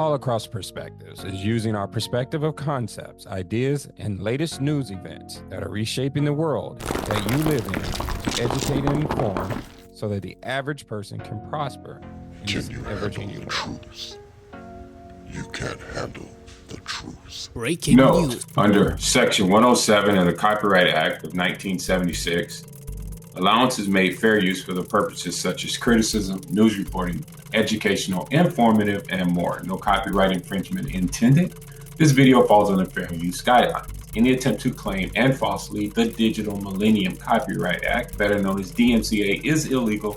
All Across Perspectives is using our perspective of concepts, ideas, and latest news events that are reshaping the world that you live in to educate and inform so that the average person can prosper in this ever-changing world. You can't handle the truth. Breaking news. Under Section 107 of the Copyright Act of 1976, allowance is made fair use for the purposes such as criticism, news reporting, educational, informative, and more. No copyright infringement intended. This video falls under fair use guidelines. Any attempt to claim and falsely the Digital Millennium Copyright Act, better known as DMCA, is illegal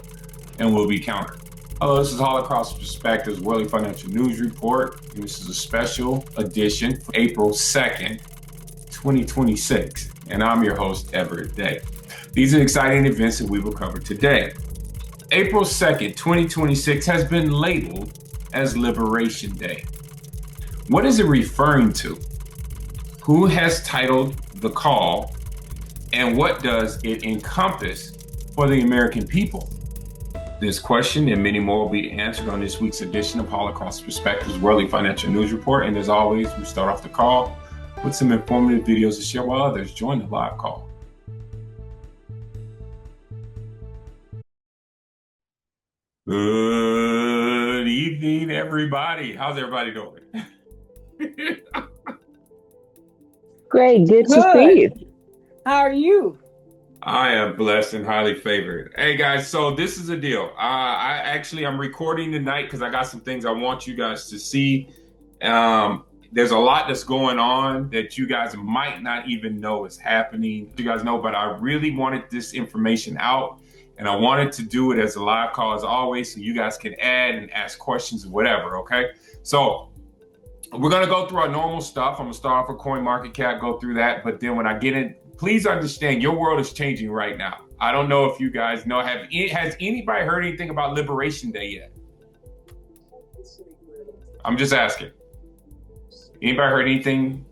and will be countered. Hello, this is All Across Perspectives Worldly Financial News Report, and this is a special edition for April 2nd, 2026, and I'm your host, Everett Day. These are exciting events that we will cover today. April 2nd, 2026 has been labeled as Liberation Day. What is it referring to? Who has titled the call, and what does it encompass for the American people? This question and many more will be answered on this week's edition of All Across Perspectives Worldly Financial News Report. And as always, we start off the call with some informative videos to share while others join the live call. Good evening, everybody. How's everybody doing? Great, good to see you. How are you? I am blessed and highly favored. Hey guys, so this is a deal. I'm recording tonight because I got some things I want you guys to see. There's a lot that's going on that you guys might not even know is happening. You guys know, but I really wanted this information out, and I wanted to do it as a live call as always, so you guys can add and ask questions or whatever. Okay, so we're gonna go through our normal stuff. I'm gonna start off with CoinMarketCap, go through that, but then when I get in. Please understand, your world is changing right now. I don't know if you guys know, has anybody heard anything about Liberation Day yet? I'm just asking. Anybody heard anything?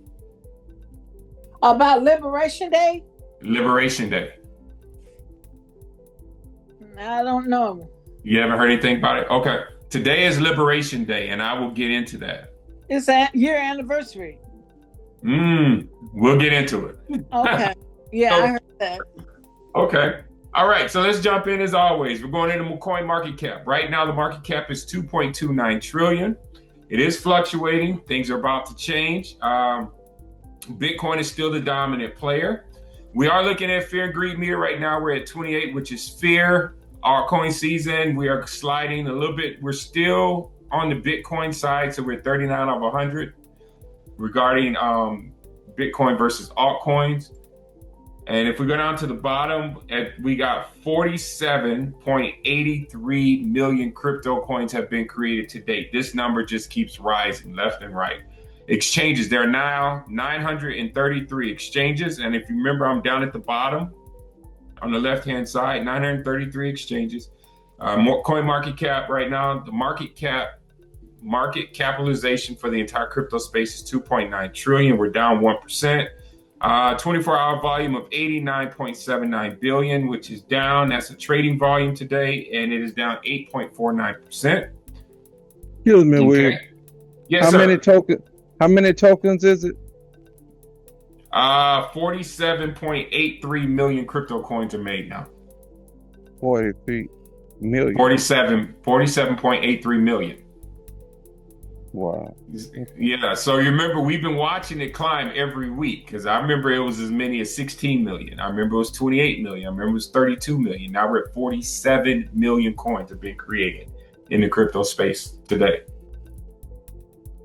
About Liberation Day? Liberation Day. I don't know. You haven't heard anything about it? Okay. Today is Liberation Day, and I will get into that. It's a year anniversary. We'll get into it. Okay. Yeah, I heard that. Okay. All right. So let's jump in as always. We're going into CoinMarketCap. Right now, the market cap is 2.29 trillion. It is fluctuating. Things are about to change. Bitcoin is still the dominant player. We are looking at fear and greed meter right now. We're at 28, which is fear. Altcoin season. We are sliding a little bit. We're still on the Bitcoin side, so we're 39 of 100. Regarding Bitcoin versus altcoins. And if we go down to the bottom, we got 47.83 million crypto coins have been created to date. This number just keeps rising left and right. Exchanges, there are now 933 exchanges. And if you remember, I'm down at the bottom on the left-hand side, 933 exchanges. CoinMarketCap right now, the market capitalization for the entire crypto space is 2.9 trillion. We're down 1%. 24-hour volume of 89.79 billion, which is down. That's a trading volume today, and it is down 8.49%. Excuse me, Will. Yes, how sir. How many tokens is it? 47.83 million crypto coins are made now. 43 million. 47.83 million. Wow. Yeah, so you remember we've been watching it climb every week, because I remember it was as many as 16 million. I remember it was 28 million. I remember it was 32 million. Now we're at 47 million coins have been created in the crypto space today.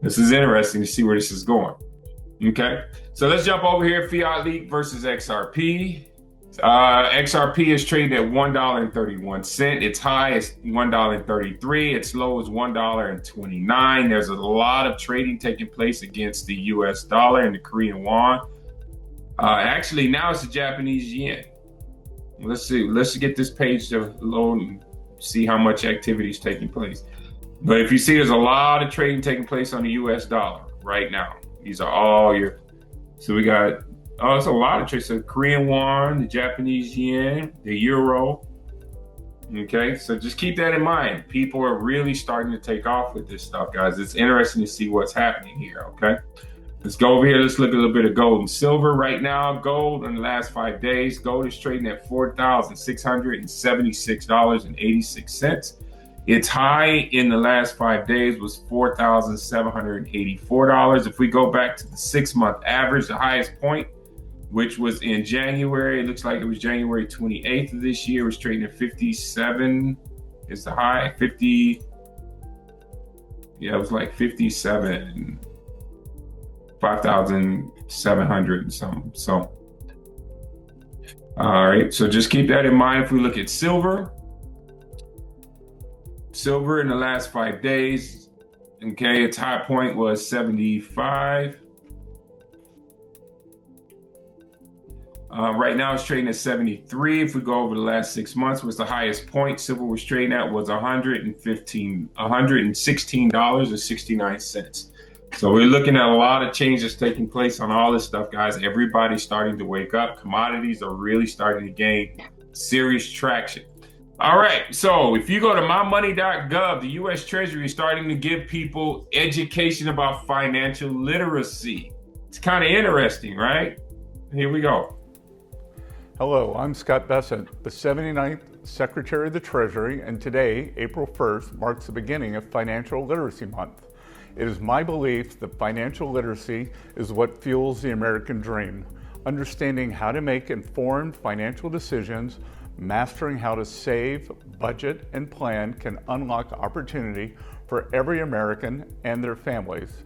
This is interesting to see where this is going. Okay, so let's jump over here. Fiat Leak versus XRP. XRP is trading at $1.31. Its high is $1.33. Its low is $1.29. There's a lot of trading taking place against the US dollar and the Korean won. Actually, now it's the Japanese yen. Let's see. Let's get this page to load and see how much activity is taking place. But if you see, there's a lot of trading taking place on the US dollar right now. These are all your. So we got. It's a lot of trades. So Korean won, the Japanese yen, the euro. Okay, so just keep that in mind. People are really starting to take off with this stuff, guys. It's interesting to see what's happening here, okay? Let's go over here. Let's look at a little bit of gold and silver right now. Gold in the last 5 days, gold is trading at $4,676.86. Its high in the last 5 days was $4,784. If we go back to the 6-month average, the highest point, which was in January, it looks like it was January 28th of this year, was trading at 57 is the high. 50, yeah, it was like 57, 5,700 and something. So, all right, so just keep that in mind. If we look at silver, silver in the last 5 days, okay, its high point was 75. Right now it's trading at 73. If we go over the last 6 months, was the highest point silver was trading at was $116.69. So we're looking at a lot of changes taking place on all this stuff, guys. Everybody's starting to wake up. Commodities are really starting to gain serious traction. All right, so if you go to mymoney.gov, the U.S. Treasury is starting to give people education about financial literacy. It's kind of interesting, right? Here we go. Hello, I'm Scott Bessent, the 79th Secretary of the Treasury, and today, April 1st, marks the beginning of Financial Literacy Month. It is my belief that financial literacy is what fuels the American dream. Understanding how to make informed financial decisions, mastering how to save, budget, and plan can unlock opportunity for every American and their families.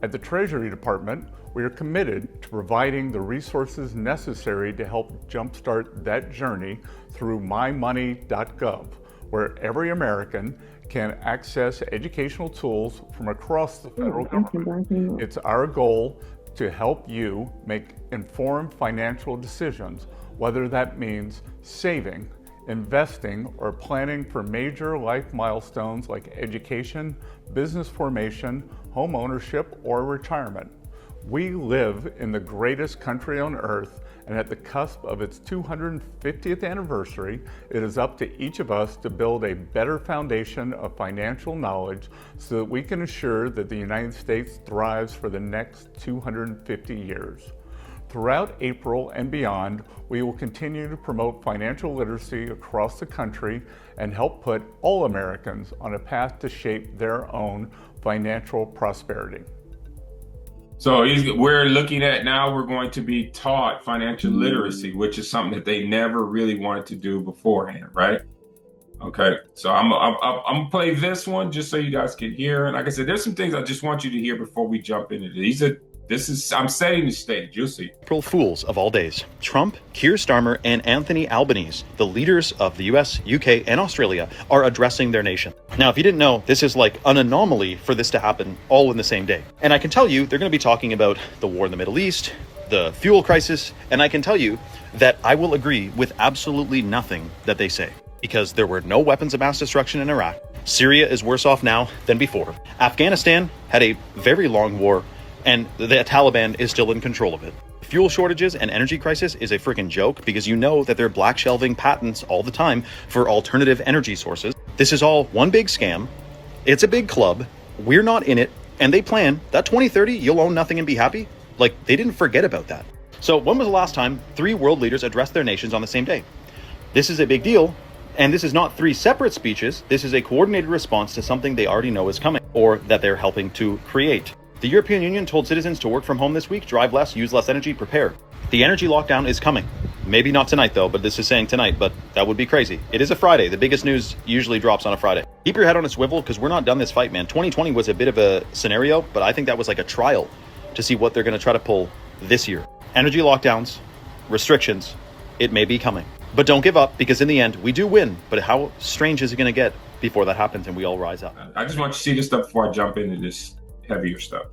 At the Treasury Department, we are committed to providing the resources necessary to help jumpstart that journey through mymoney.gov, where every American can access educational tools from across the federal government. It's our goal to help you make informed financial decisions, whether that means saving, investing, or planning for major life milestones like education, business formation, home ownership, or retirement. We live in the greatest country on earth, and at the cusp of its 250th anniversary, it is up to each of us to build a better foundation of financial knowledge so that we can ensure that the United States thrives for the next 250 years. Throughout April and beyond, we will continue to promote financial literacy across the country and help put all Americans on a path to shape their own financial prosperity. So we're looking at now, we're going to be taught financial literacy, which is something that they never really wanted to do beforehand, right? Okay, so I'm gonna play this one just so you guys can hear. And like I said, there's some things I just want you to hear before we jump into these. I'm setting the stage, you'll see. April Fools of all days. Trump, Keir Starmer, and Anthony Albanese, the leaders of the US, UK, and Australia, are addressing their nation. Now, if you didn't know, this is like an anomaly for this to happen all in the same day. And I can tell you, they're going to be talking about the war in the Middle East, the fuel crisis, and I can tell you that I will agree with absolutely nothing that they say. Because there were no weapons of mass destruction in Iraq. Syria is worse off now than before. Afghanistan had a very long war, and the Taliban is still in control of it. Fuel shortages and energy crisis is a freaking joke because you know that they're black shelving patents all the time for alternative energy sources. This is all one big scam. It's a big club. We're not in it. And they plan that 2030 you'll own nothing and be happy. Like, they didn't forget about that. So when was the last time 3 world leaders addressed their nations on the same day? This is a big deal. And this is not 3 separate speeches. This is a coordinated response to something they already know is coming or that they're helping to create. The European Union told citizens to work from home this week, drive less, use less energy, prepare. The energy lockdown is coming. Maybe not tonight though, but this is saying tonight, but that would be crazy. It is a Friday. The biggest news usually drops on a Friday. Keep your head on a swivel because we're not done this fight, man. 2020 was a bit of a scenario, but I think that was like a trial to see what they're going to try to pull this year. Energy lockdowns, restrictions, it may be coming. But don't give up because in the end, we do win. But how strange is it going to get before that happens and we all rise up? I just want you to see this stuff before I jump into this heavier stuff.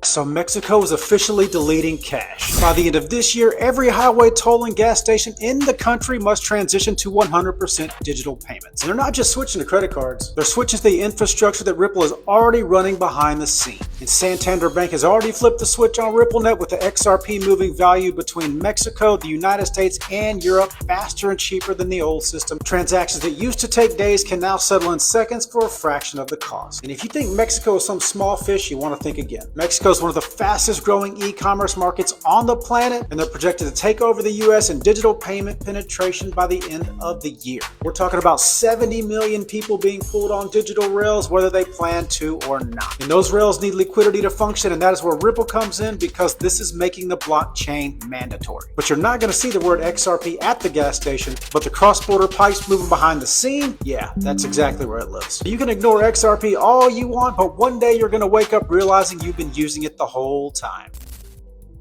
So Mexico is officially deleting cash. By the end of this year, every highway toll and gas station in the country must transition to 100% digital payments. And they're not just switching to credit cards, they're switching to the infrastructure that Ripple is already running behind the scenes. And Santander Bank has already flipped the switch on RippleNet with the XRP moving value between Mexico, the United States, and Europe faster and cheaper than the old system. Transactions that used to take days can now settle in seconds for a fraction of the cost. And if you think Mexico is some small fish, you want to think again. Mexico is one of the fastest growing e-commerce markets on the planet, and they're projected to take over the US in digital payment penetration by the end of the year. We're talking about 70 million people being pulled on digital rails, whether they plan to or not. And those rails need liquidity to function, and that is where Ripple comes in, because this is making the blockchain mandatory. But you're not going to see the word XRP at the gas station, but the cross-border pipes moving behind the scene, yeah, that's exactly where it lives. You can ignore XRP all you want, but one day you're going to wake up realizing you've been using it the whole time.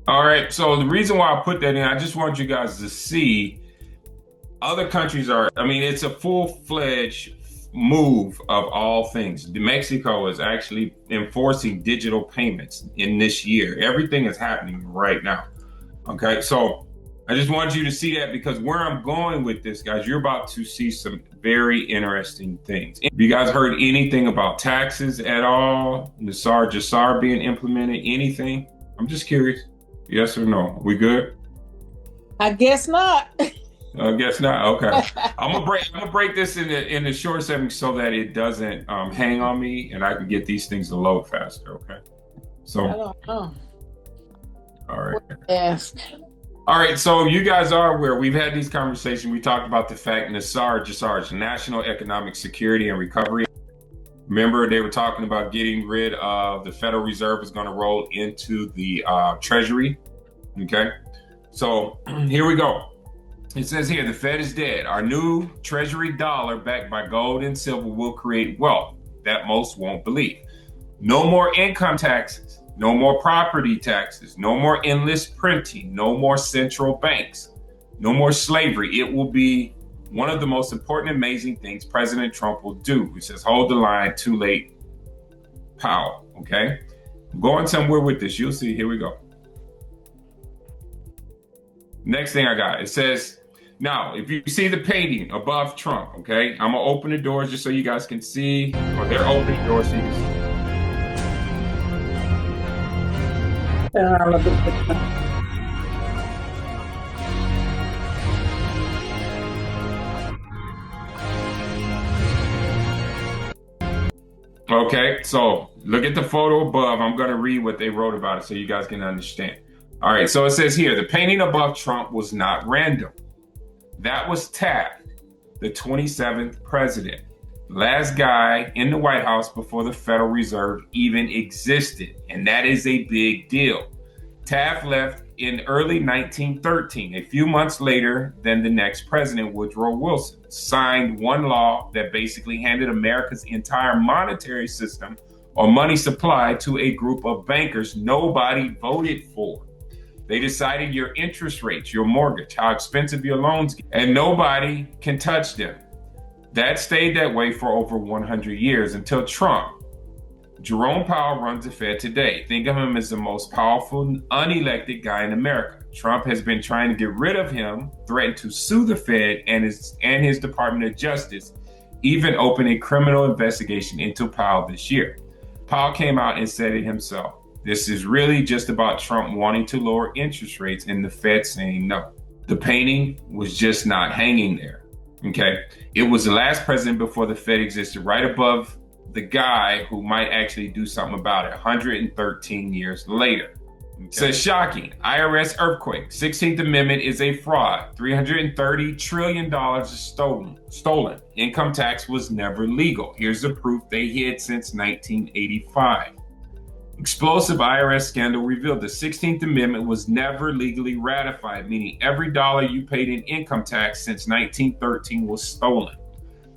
All right, so the reason why I put that in, I just want you guys to see other countries it's a full-fledged move of all things. Mexico is actually enforcing digital payments in this year. Everything is happening right now. Okay, so I just want you to see that, because where I'm going with this, guys, you're about to see some very interesting things. Have you guys heard anything about taxes at all? Jasar being implemented? Anything? I'm just curious. Yes or no? We good? I guess not. I guess not. Okay. I'm gonna break this in the short segment so that it doesn't hang on me and I can get these things to load faster. Okay. So. I don't know. All right. Yes. All right. So you guys are aware. We've had these conversations. We talked about the fact Jasar's National Economic Security and Recovery. Remember, they were talking about getting rid of the Federal Reserve is going to roll into the Treasury. Okay. So here we go. It says here, the Fed is dead. Our new Treasury dollar backed by gold and silver will create wealth that most won't believe. No more income taxes, no more property taxes, no more endless printing, no more central banks, no more slavery. It will be one of the most important, amazing things President Trump will do. He says, hold the line, too late, Powell, okay? I'm going somewhere with this. You'll see. Here we go. Next thing I got, it says, now, if you see the painting above Trump, okay, I'm going to open the doors just so you guys can see, or they're opening doors so you can see. Okay, so look at the photo above. I'm going to read what they wrote about it so you guys can understand. All right, so it says here, the painting above Trump was not random. That was Taft, the 27th president, last guy in the White House before the Federal Reserve even existed. And that is a big deal. Taft left in early 1913, a few months later than the next president, Woodrow Wilson, signed one law that basically handed America's entire monetary system or money supply to a group of bankers nobody voted for. They decided your interest rates, your mortgage, how expensive your loans get, and nobody can touch them. That stayed that way for over 100 years until Trump. Jerome Powell runs the Fed today. Think of him as the most powerful, unelected guy in America. Trump has been trying to get rid of him, threatened to sue the Fed and his Department of Justice, even opened a criminal investigation into Powell this year. Powell came out and said it himself. This is really just about Trump wanting to lower interest rates and the Fed saying no. The painting was just not hanging there, okay? It was the last president before the Fed existed, right above the guy who might actually do something about it 113 years later. Okay. Says shocking, IRS earthquake, 16th Amendment is a fraud, $330 trillion is stolen. Income tax was never legal. Here's the proof they hid since 1985. Explosive IRS scandal revealed the 16th Amendment was never legally ratified, meaning every dollar you paid in income tax since 1913 was stolen.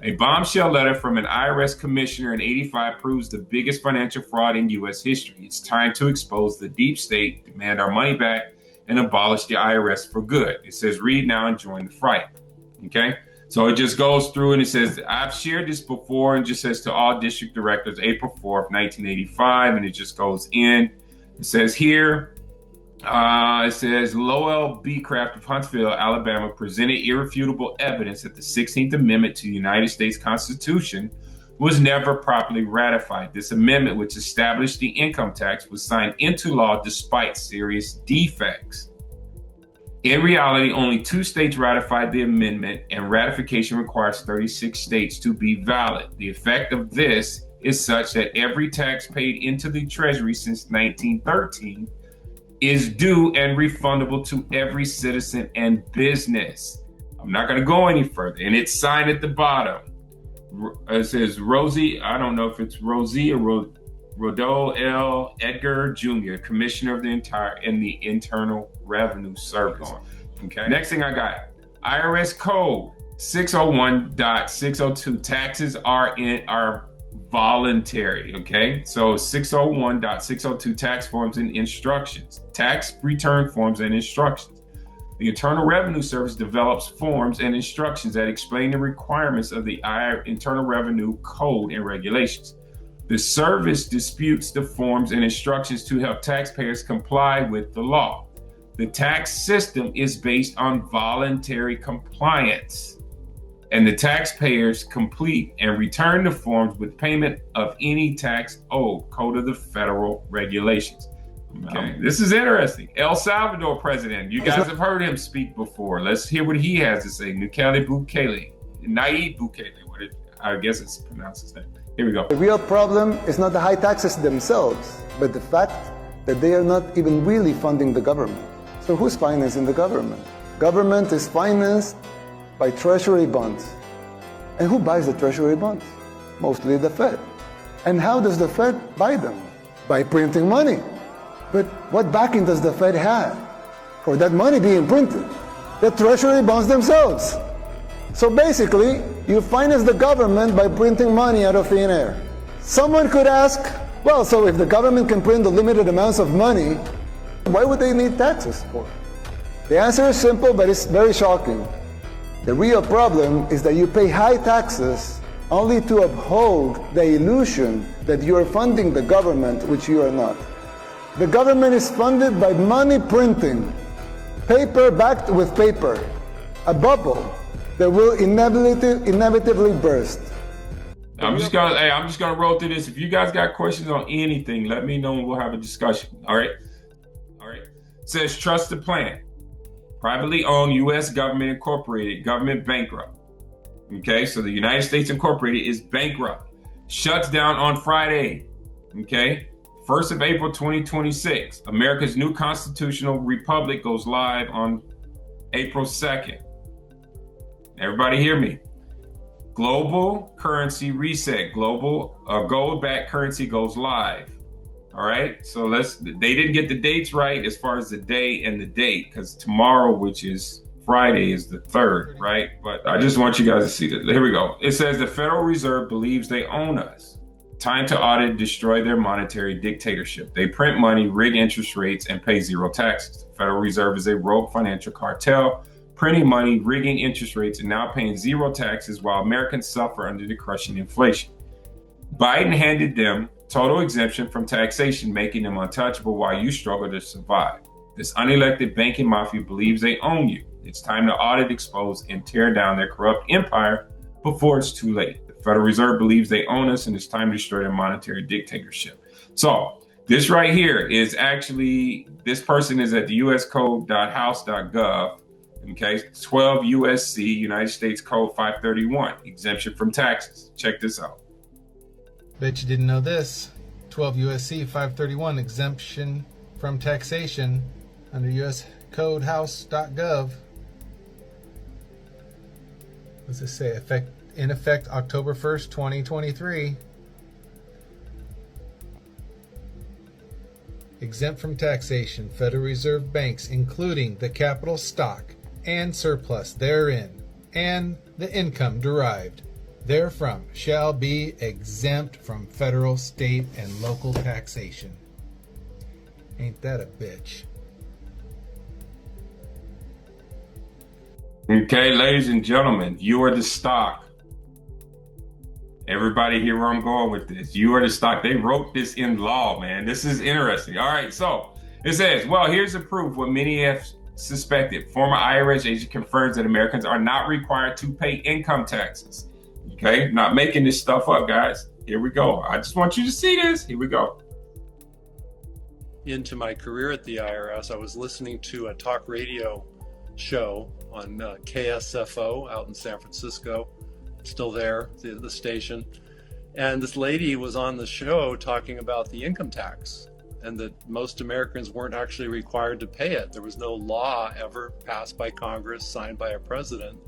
A bombshell letter from an IRS commissioner in 85 proves the biggest financial fraud in U.S. history. It's time to expose the deep state, demand our money back, and abolish the IRS for good. It says, read now and join the fight. Okay? So it just goes through and it says, I've shared this before, and just says to all district directors, April 4th, 1985, and it just goes in. It says here, it says Lowell B. Craft of Huntsville, Alabama, presented irrefutable evidence that the 16th Amendment to the United States Constitution was never properly ratified. This amendment, which established the income tax, was signed into law despite serious defects. In reality, only 2 states ratified the amendment, and ratification requires 36 states to be valid. The effect of this is such that every tax paid into the Treasury since 1913 is due and refundable to every citizen and business. I'm not going to go any further. And it's signed at the bottom. It says Rosie, I don't know if it's Rosie or Rodolfo L. Edgar Jr., Commissioner of the Internal Revenue Service. Okay. Next thing I got, IRS Code 601.602. Taxes are voluntary. Okay. So 601.602 tax forms and instructions, tax return forms and instructions. The Internal Revenue Service develops forms and instructions that explain the requirements of the Internal Revenue Code and regulations. The service disputes the forms and instructions to help taxpayers comply with the law. The tax system is based on voluntary compliance, and the taxpayers complete and return the forms with payment of any tax owed. Code of the Federal Regulations. Okay, this is interesting. El Salvador president, you guys have heard him speak before. Let's hear what he has to say. Nayib Bukele, I guess it's pronounced his name. Here we go. The real problem is not the high taxes themselves, but the fact that they are not even really funding the government. So who's financing the government? Government is financed by treasury bonds. And who buys the treasury bonds? Mostly the Fed. And how does the Fed buy them? By printing money. But what backing does the Fed have for that money being printed? The treasury bonds themselves. So basically, you finance the government by printing money out of thin air. Someone could ask, well, so if the government can print unlimited amounts of money, why would they need taxes for? The answer is simple, but it's very shocking. The real problem is that you pay high taxes only to uphold the illusion that you are funding the government, which you are not. The government is funded by money printing, paper backed with paper, a bubble that will inevitably burst. I'm just gonna roll through this. If you guys got questions on anything, let me know and we'll have a discussion. All right. It says trusted plan, privately owned U.S. government incorporated, government bankrupt. Okay, so the United States Incorporated is bankrupt, shuts down on Friday. Okay, 1st of April 2026. America's new constitutional republic goes live on April 2nd. Everybody hear me. Global currency reset. Global gold-backed currency goes live. All right. So they didn't get the dates right as far as the day and the date, because tomorrow, which is Friday, is the 3rd, right? But I just want you guys to see that. Here we go. It says the Federal Reserve believes they own us. Time to audit and destroy their monetary dictatorship. They print money, rig interest rates, and pay zero taxes. The Federal Reserve is a rogue financial cartel, printing money, rigging interest rates, and now paying zero taxes while Americans suffer under the crushing inflation. Biden handed them total exemption from taxation, making them untouchable while you struggle to survive. This unelected banking mafia believes they own you. It's time to audit, expose, and tear down their corrupt empire before it's too late. The Federal Reserve believes they own us, and it's time to destroy their monetary dictatorship. So this right here is actually, this person is at the uscode.house.gov. Okay, 12 USC, United States Code 531, exemption from taxes. Check this out. Bet you didn't know this. 12 USC 531, exemption from taxation under US Code House.gov. What's this say? In effect October 1st, 2023. Exempt from taxation, Federal Reserve banks, including the capital stock and surplus therein, and the income derived therefrom, shall be exempt from federal, state, and local taxation. Ain't that a bitch? Okay, ladies and gentlemen, you are the stock. Everybody hear where I'm going with this. You are the stock. They wrote this in law, man. This is interesting. All right, so it says, well, here's the proof what many have suspected. Former IRS agent confirms that Americans are not required to pay income taxes. Okay, not making this stuff up, guys. Here we go. I just want you to see this. Here we go. Into my career at the IRS, I was listening to a talk radio show on KSFO out in San Francisco, still there, the station. And this lady was on the show talking about the income tax and that most Americans weren't actually required to pay it. There was no law ever passed by Congress, signed by a president,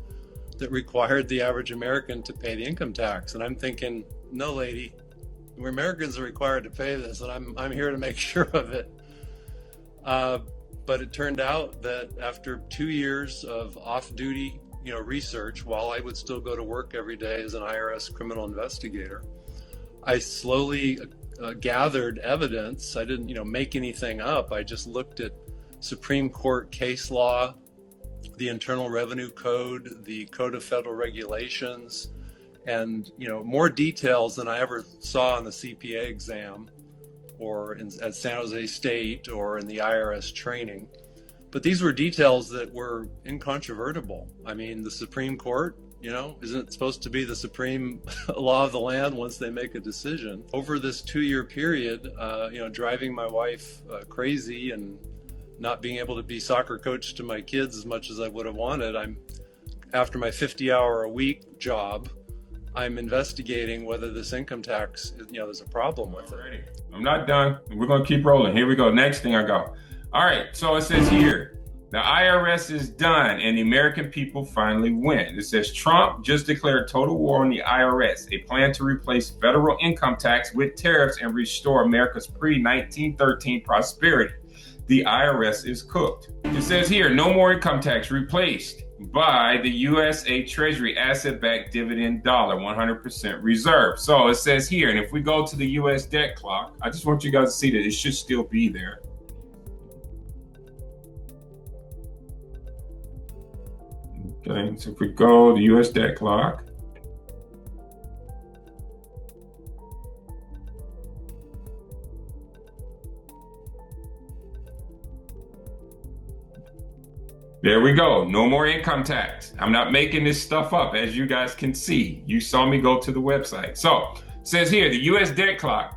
that required the average American to pay the income tax. And I'm thinking, no, lady, we're Americans are required to pay this, and I'm here to make sure of it. But it turned out that after 2 years of off-duty, research, while I would still go to work every day as an IRS criminal investigator, I slowly gathered evidence. I didn't, make anything up. I just looked at Supreme Court case law, the Internal Revenue Code, the Code of Federal Regulations, and more details than I ever saw in the CPA exam or at San Jose State or in the IRS training. But these were details that were incontrovertible. I mean, the Supreme Court, isn't it supposed to be the supreme law of the land once they make a decision? Over this 2-year period, driving my wife crazy and not being able to be soccer coach to my kids as much as I would have wanted, after my 50-hour-a-week job, I'm investigating whether this income tax, there's a problem with it. I'm not done. We're going to keep rolling. Here we go. Next thing I go. All right. So it says here, the IRS is done and the American people finally win. It says Trump just declared total war on the IRS, a plan to replace federal income tax with tariffs and restore America's pre-1913 prosperity. The IRS is cooked. It says here, no more income tax, replaced by the USA Treasury asset-backed dividend dollar, 100% reserve. So it says here, and if we go to the US debt clock, I just want you guys to see that it should still be there. Okay, so if we go to the US debt clock, there we go. No more income tax. I'm not making this stuff up, as you guys can see. You saw me go to the website. So it says here, the US debt clock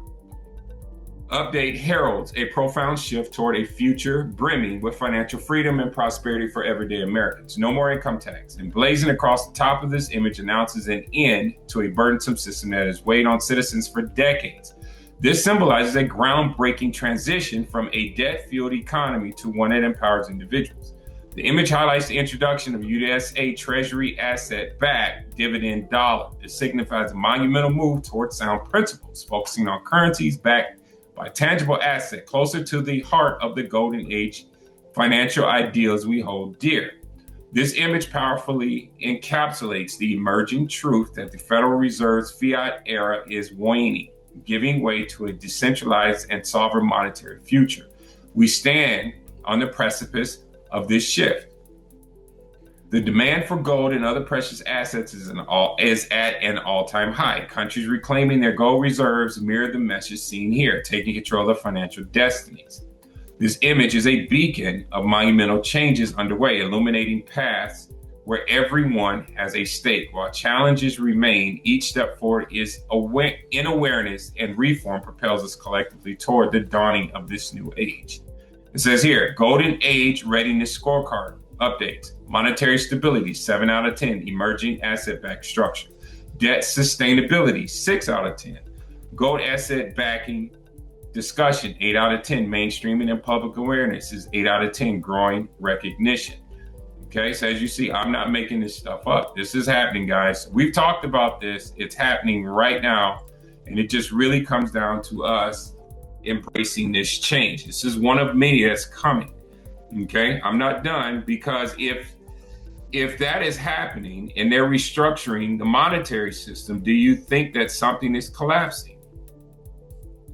update heralds a profound shift toward a future brimming with financial freedom and prosperity for everyday Americans. No more income tax. And blazing across the top of this image announces an end to a burdensome system that has weighed on citizens for decades. This symbolizes a groundbreaking transition from a debt-fueled economy to one that empowers individuals. The image highlights the introduction of USA Treasury asset-backed dividend dollar. It signifies a monumental move towards sound principles, focusing on currencies backed by tangible asset, closer to the heart of the golden age financial ideals we hold dear. This image powerfully encapsulates the emerging truth that the Federal Reserve's fiat era is waning, giving way to a decentralized and sovereign monetary future. We stand on the precipice of this shift. The demand for gold and other precious assets is at an all-time high. Countries reclaiming their gold reserves mirror the message seen here, taking control of their financial destinies. This image is a beacon of monumental changes underway, illuminating paths where everyone has a stake. While challenges remain, each step forward is in awareness, and reform propels us collectively toward the dawning of this new age. It says here, Golden Age Readiness Scorecard updates. Monetary stability, 7 out of 10. Emerging asset-backed structure. Debt sustainability, 6 out of 10. Gold asset backing discussion, 8 out of 10. Mainstreaming and public awareness is 8 out of 10. Growing recognition. Okay, so as you see, I'm not making this stuff up. This is happening, guys. We've talked about this. It's happening right now. And it just really comes down to us embracing this change. This is one of many that's coming. Okay, I'm not done, because if that is happening and they're restructuring the monetary system, do you think that something is collapsing?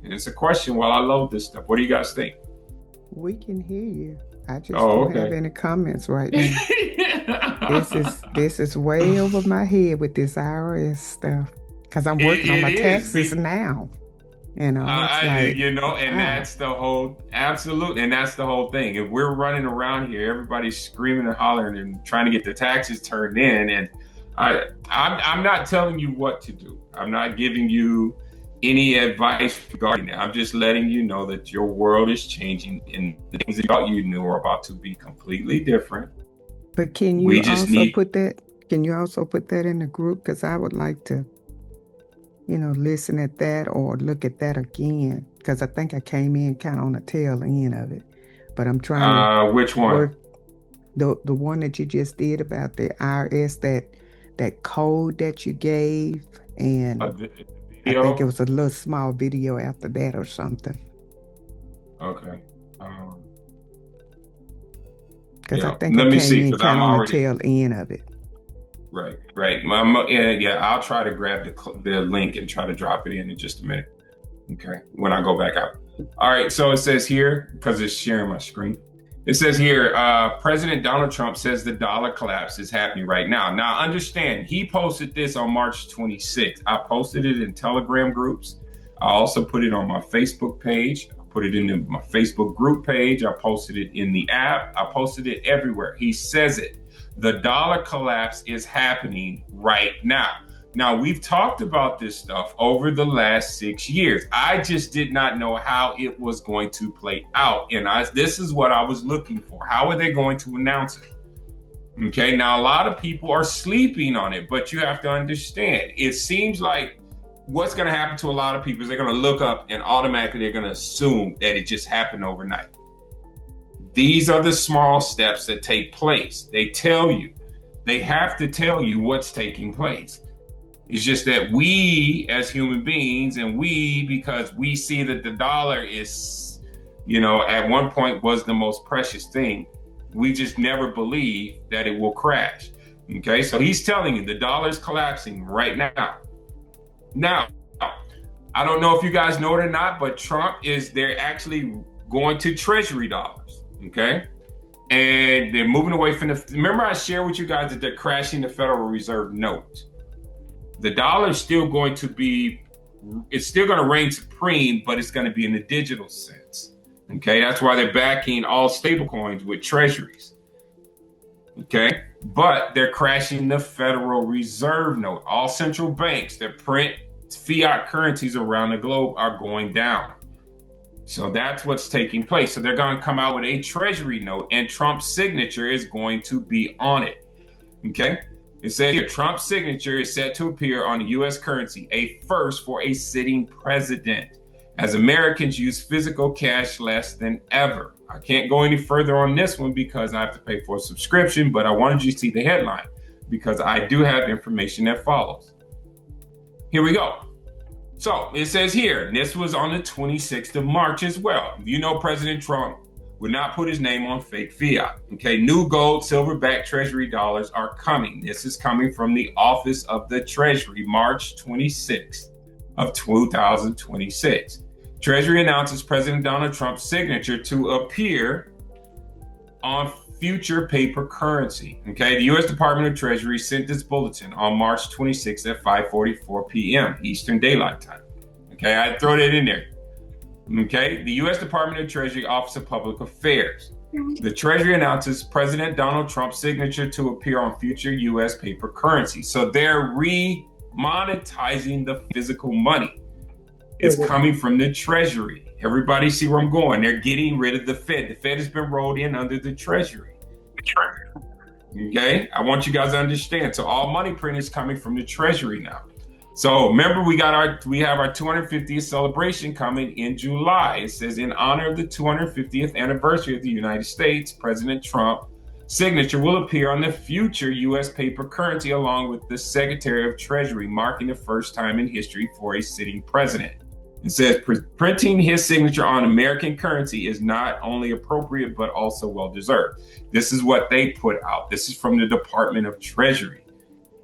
And it's a question while I load this stuff. What do you guys think? We can hear you. I just don't have any comments right now. This is way over my head with this IRS stuff, because I'm working on my taxes now. That's the whole, absolutely. And that's the whole thing. If we're running around here, everybody's screaming and hollering and trying to get the taxes turned in. And I'm not telling you what to do. I'm not giving you any advice regarding that. I'm just letting you know that your world is changing and the things that you thought you knew are about to be completely different. But can you put that? Can you also put that in the group? Because I would like to, listen at that or look at that again. Because I think I came in kind of on the tail end of it. But I'm trying to. Which one? The one that you just did about the IRS, that code that you gave, and I think it was a little small video after that or something. Okay. Because I think I came in kind of on the tail end of it. Right. I'll try to grab the link and try to drop it in just a minute. Okay, when I go back out. All right, so it says here, because it's sharing my screen. It says here, President Donald Trump says the dollar collapse is happening right now. Now, understand, he posted this on March 26th. I posted it in Telegram groups. I also put it on my Facebook page. I put it in my Facebook group page. I posted it in the app. I posted it everywhere. He says it. The dollar collapse is happening right now. Now, we've talked about this stuff over the last 6 years. I just did not know how it was going to play out. And this is what I was looking for. How are they going to announce it? Okay, now a lot of people are sleeping on it, but you have to understand, it seems like what's going to happen to a lot of people is they're going to look up and automatically they're going to assume that it just happened overnight. These are the small steps that take place. They have to tell you what's taking place. It's just that we as human beings and because we see that the dollar is, at one point was the most precious thing, we just never believe that it will crash. Okay, so he's telling you the dollar is collapsing right now. Now, I don't know if you guys know it or not, but they're actually going to Treasury Dollars. Okay, and they're moving away from remember I shared with you guys that they're crashing the Federal Reserve note. The dollar is still going to reign supreme, but it's going to be in the digital sense. Okay, that's why they're backing all stablecoins with treasuries. Okay, but they're crashing the Federal Reserve note. All central banks that print fiat currencies around the globe are going down. So that's what's taking place. So they're going to come out with a treasury note and Trump's signature is going to be on it. Okay. It says here, Trump's signature is set to appear on the U.S. currency, a first for a sitting president, as Americans use physical cash less than ever. I can't go any further on this one because I have to pay for a subscription, but I wanted you to see the headline because I do have information that follows. Here we go. So it says here, this was on the 26th of March as well. President Trump would not put his name on fake fiat. Okay, new gold, silver-backed Treasury dollars are coming. This is coming from the Office of the Treasury, March 26th of 2026. Treasury announces President Donald Trump's signature to appear on future paper currency. Okay, the U.S. Department of Treasury sent this bulletin on March 26th at 5:44 p.m. Eastern Daylight Time. Okay, I throw that in there. Okay, the U.S. Department of Treasury Office of Public Affairs. The Treasury announces President Donald Trump's signature to appear on future U.S. paper currency. So they're remonetizing the physical money. It's coming from the Treasury. Everybody see where I'm going. They're getting rid of the Fed. The Fed has been rolled in under the Treasury. Okay, I want you guys to understand. So all money print is coming from the Treasury now. So remember, we have our 250th celebration coming in July. It says, in honor of the 250th anniversary of the United States, President Trump's signature will appear on the future U.S. paper currency along with the Secretary of Treasury, marking the first time in history for a sitting president. It says printing his signature on American currency is not only appropriate, but also well-deserved. This is what they put out. This is from the Department of Treasury.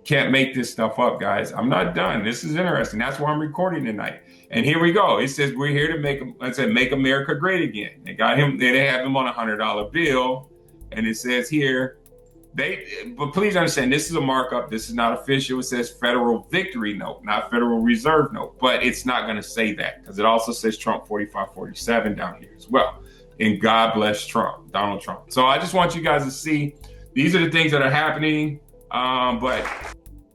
Can't make this stuff up, guys. I'm not done. This is interesting. That's why I'm recording tonight. And here we go. It says we're here to make America great again. They got him. They have him on a $100 bill, and it says here, but please understand, this is a markup. This is not official. It says Federal Victory Note, not Federal Reserve Note. But it's not going to say that because it also says Trump 4547 down here as well. And God bless Trump, Donald Trump. So I just want you guys to see these are the things that are happening. But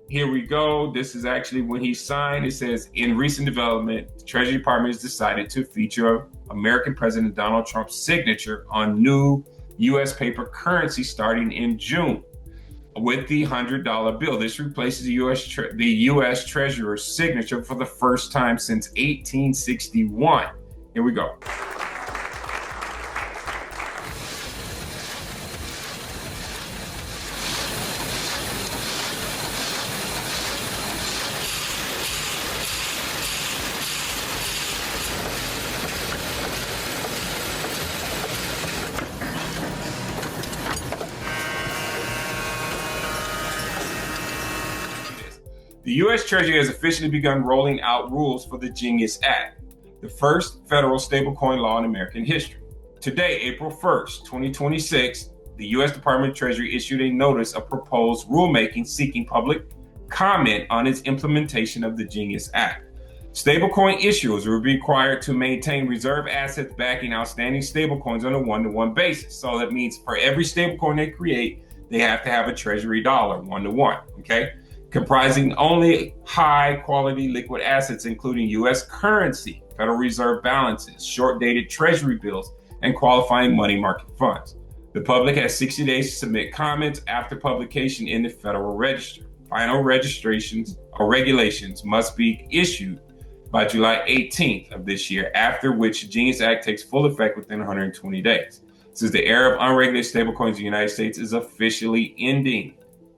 Here we go. This is actually when he signed. It says, in recent development, the Treasury Department has decided to feature American President Donald Trump's signature on new U.S. paper currency starting in June with the $100 bill. This replaces the U.S. Treasurer's signature for the first time since 1861. Here we go. The U.S. Treasury has officially begun rolling out rules for the Genius Act, the first federal stablecoin law in American history. Today, April 1st, 2026, the U.S. Department of Treasury issued a notice of proposed rulemaking seeking public comment on its implementation of the Genius Act. Stablecoin issuers will be required to maintain reserve assets backing outstanding stablecoins on a one-to-one basis. So that means for every stablecoin they create, they have to have a Treasury dollar one-to-one, okay? Comprising only high-quality liquid assets, including U.S. currency, Federal Reserve balances, short-dated Treasury bills, and qualifying money market funds. The public has 60 days to submit comments after publication in the Federal Register. Final registrations or regulations must be issued by July 18th of this year, after which the Genius Act takes full effect within 120 days. Since the era of unregulated stablecoins in the United States is officially ending.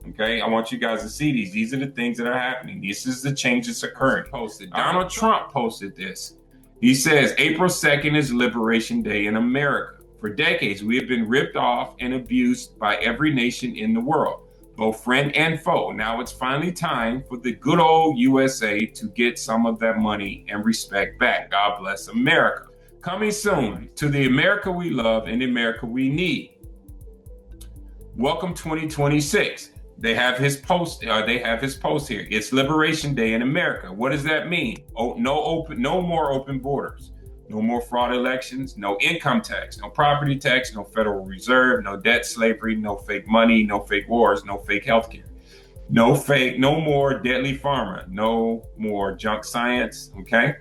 Okay, I want you guys to see these. These are the things that are happening. This is the change that's occurring. Donald Trump posted this. He says, April 2nd is Liberation Day in America. For decades, we have been ripped off and abused by every nation in the world, both friend and foe. Now it's finally time for the good old USA to get some of that money and respect back. God bless America. Coming soon to the America we love and the America we need. Welcome 2026. They have his post. Here. It's Liberation Day in America. What does that mean? Oh, no more open borders, no more fraud elections, no income tax, no property tax, no Federal Reserve, no debt slavery, no fake money, no fake wars, no fake healthcare, no more deadly pharma, no more junk science. Okay,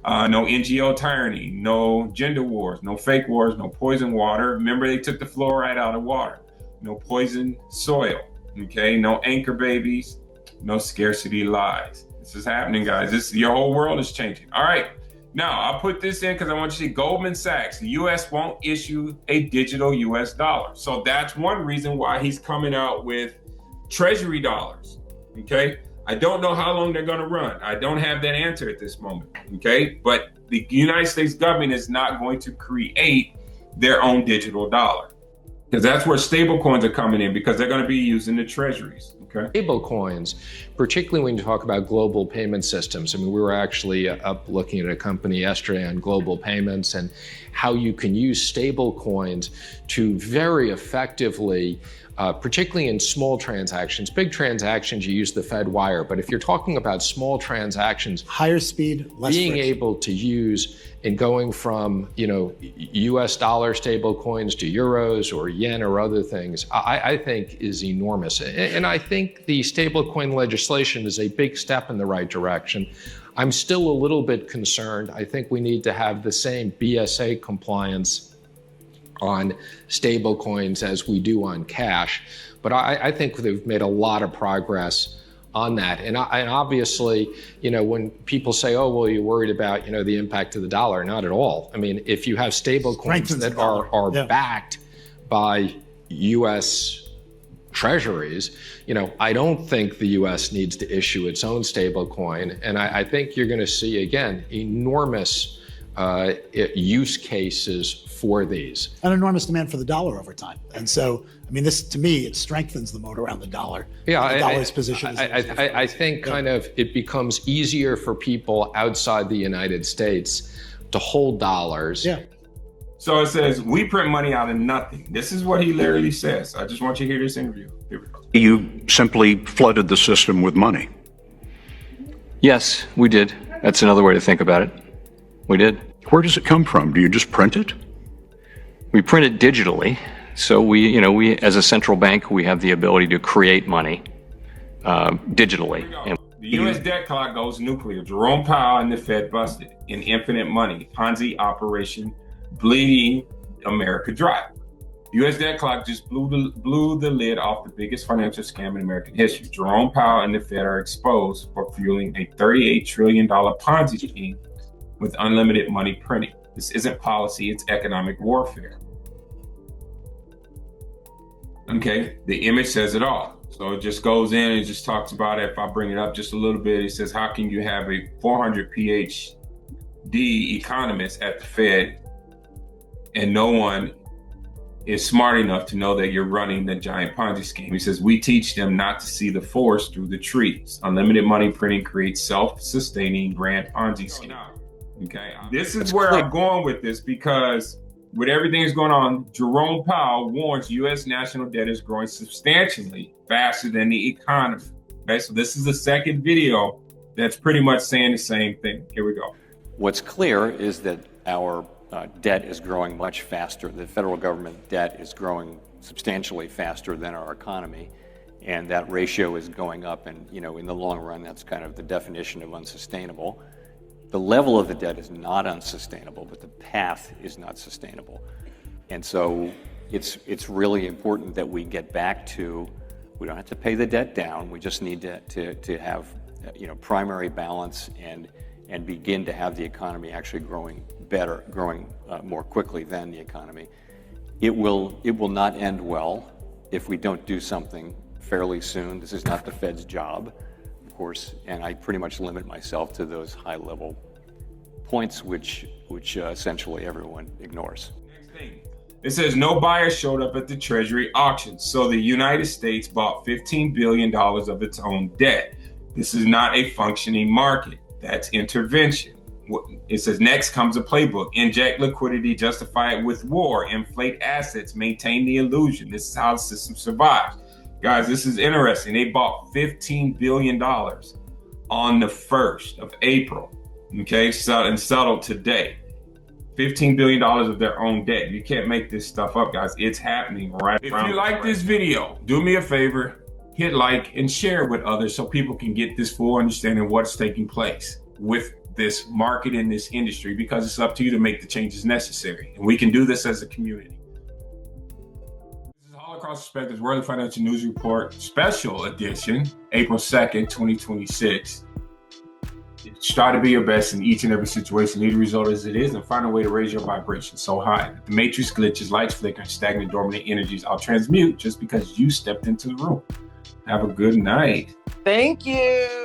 no NGO tyranny, no gender wars, no fake wars, no poison water. Remember, they took the fluoride out of water. No poison soil. Okay, no anchor babies, no scarcity lies. This is happening, guys. Your whole world is changing. All right, now I'll put this in because I want you to see Goldman Sachs. The U.S. won't issue a digital U.S. dollar. So that's one reason why he's coming out with Treasury dollars. Okay, I don't know how long they're going to run. I don't have that answer at this moment. Okay, but the United States government is not going to create their own digital dollar. Because that's where stable coins are coming in, because they're going to be using the treasuries. Okay. Stable coins, particularly when you talk about global payment systems. I mean, we were actually up looking at a company yesterday on global payments and how you can use stable coins to very effectively, particularly in small transactions. Big transactions, you use the Fed wire. But if you're talking about small transactions, higher speed, less being friction. able to use in going from, US dollar stable coins to euros or yen or other things, I think is enormous. And I think the stablecoin legislation is a big step in the right direction. I'm still a little bit concerned. I think we need to have the same BSA compliance on stablecoins as we do on cash. But I think they've made a lot of progress on that. And obviously, when people say, oh, well, you're worried about, the impact of the dollar, not at all. I mean, if you have stable coins that are backed by U.S. treasuries, I don't think the U.S. needs to issue its own stable coin. And I think you're going to see, again, enormous use cases for these. An enormous demand for the dollar over time. And so, this, to me, it strengthens the moat around the dollar. Yeah, the dollar's position. I think kind of it becomes easier for people outside the United States to hold dollars. Yeah. So it says, we print money out of nothing. This is what he literally says. I just want you to hear this interview. Here we go. You simply flooded the system with money. Yes, we did. That's another way to think about it. We did. Where does it come from? Do you just print it? We print it digitally. So we, as a central bank, we have the ability to create money. digitally. And the U.S. debt clock goes nuclear. Jerome Powell and the Fed busted in infinite money. Ponzi operation bleeding America dry. The U.S. debt clock just blew the lid off the biggest financial scam in American history. Jerome Powell and the Fed are exposed for fueling a $38 trillion Ponzi scheme with unlimited money printing. This isn't policy, it's economic warfare. Okay, the image says it all. So it just goes in and just talks about it. If I bring it up just a little bit, it says, how can you have a 400 PhD economist at the Fed and no one is smart enough to know that you're running the giant Ponzi scheme? He says, we teach them not to see the forest through the trees. Unlimited money printing creates self-sustaining grand Ponzi scheme. Okay, this is where I'm going with this, because with everything that's going on, Jerome Powell warns U.S. national debt is growing substantially faster than the economy. Okay, so this is the second video that's pretty much saying the same thing. Here we go. What's clear is that our debt is growing much faster. The federal government debt is growing substantially faster than our economy, and that ratio is going up. And in the long run, that's kind of the definition of unsustainable. The level of the debt is not unsustainable, but the path is not sustainable. And so it's really important that we get back to, we don't have to pay the debt down, we just need to have primary balance and begin to have the economy actually growing better, growing more quickly than the economy. It will not end well if we don't do something fairly soon. This is not the Fed's job, of course, and I pretty much limit myself to those high-level points which essentially everyone ignores. Next thing. It says no buyer showed up at the Treasury auction, so the United States bought $15 billion of its own debt. This is not a functioning market. That's intervention. It says next comes a playbook. Inject liquidity, justify it with war, inflate assets, maintain the illusion. This is how the system survives. Guys, this is interesting. They bought $15 billion on the 1st of April, okay, and settled today. $15 billion of their own debt. You can't make this stuff up, guys. It's happening right now. If you like this video, do me a favor, hit like and share with others so people can get this full understanding of what's taking place with this market in this industry, because it's up to you to make the changes necessary. And we can do this as a community. This is Holocaust Perspectives Worldly Financial News Report Special Edition, April 2nd, 2026. Try to be your best in each and every situation. Leave the result as it is and find a way to raise your vibration so high that the matrix glitches, lights flicker, stagnant, dormant energies I'll transmute just because you stepped into the room. Have a good night. Thank you.